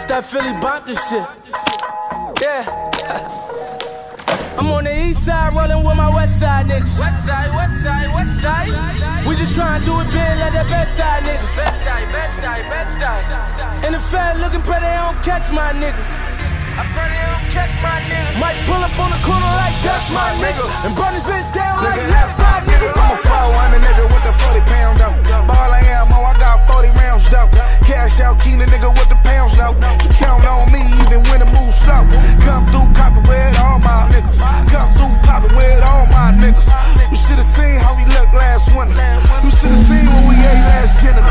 that Philly bump this shit. Yeah. I'm on the east side rolling with my west side niggas. West side, west side, west side. We just tryna do it big like that best side nigga. Best side, best side, best side. And the fed looking pretty, they don't catch my nigga. I pray they don't catch my nigga. Might pull up on the corner like that's my nigga, and burn this bitch down like that's my nigga. I'm a 400 nigga with the 40 pounds though. Ball of ammo, I got 40 rounds though. Cash out, keen the nigga with the pounds though. You count on me even when the move slow. Come through copping with all my niggas. Come through popping with all my niggas. You should've seen how we looked last winter. You should've seen when we ate last dinner.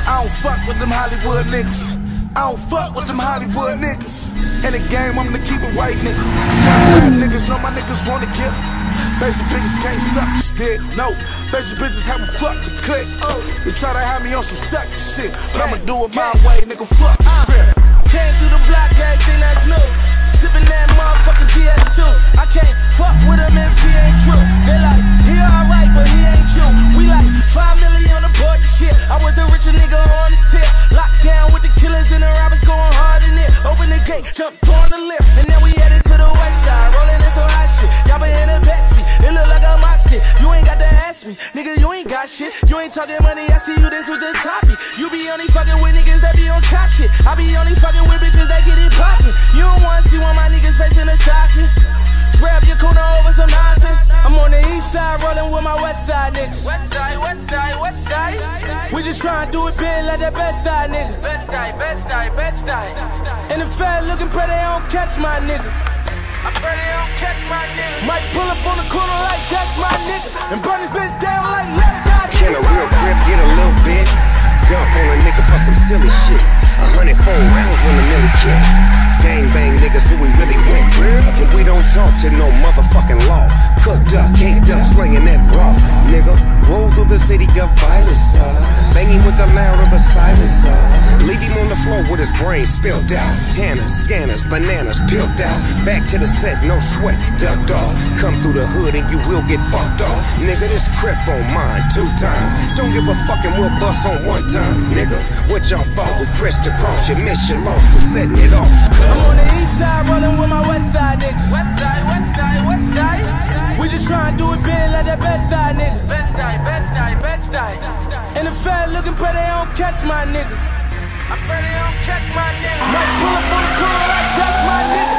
I don't fuck with them Hollywood niggas. I don't fuck with them Hollywood niggas. In the game, I'm the keep it white nigga. Some niggas know my niggas wanna kill. Basic bitches can't suck shit. No, basic bitches haven't fucked the click. They try to have me on some sucker shit, but I'ma do it my way, nigga. Fuck the script. Came through the block, everything that's new. Sippin' that motherfucking DS2. I can't fuck with him if he ain't true. They like, he alright, but he ain't you. We like 5 million on the board and shit. I was the richer nigga on the tip. Locked down with the killers and the robbers going hard in it. Open the gate, jumped on the lift, and then we headed to the west side. Rolling in some hot shit. Y'all been in the backseat. It look like a mock stick. You ain't got to ask me, nigga. You ain't got shit. You ain't talking money. I see you this with the toppy. You be only fucking with niggas that be on top shit. I be only fucking with bitches that get it poppin'. You don't wanna see one of my niggas facing the stocking. Spray up your corner over some nonsense. I'm on the east side rolling with my west side niggas. West side, west side, west side. We just tryna do it big like that best side nigga. Best side, best side, best side. And the fed looking pretty, they don't catch my nigga. I pray they don't catch my nigga. Might pull up on the corner like that's my nigga, and burn this bitch down like let that nigga. Can a real grip get a little bit? Dump on a nigga for some silly shit. 104 rounds when the milli kick. Gang bang niggas who we really went. And we don't talk to no motherfucking law. Cooked up, caked up, slinging that raw. Nigga, roll through the city of violence. Banging with the loud of the silence. Leave him on the floor with his brain spilled out. Tanners, scanners, bananas peeled out. Back to the set, no sweat, ducked off. Come through the hood and you will get fucked off. Nigga, this crip on mine 2 times. Don't give a fucking we'll bust on 1 time. Nigga, what y'all thought we crissed across? You miss your loss for setting it off. I'm on the east side rolling with my west side niggas. West side, west side, west side. We just tryna do it big like that best side nigga. Best side, best side, best side. And the fed looking pretty, they don't catch my nigga. I pray they don't catch my nigga. Might pull up on the corner like that's my nigga.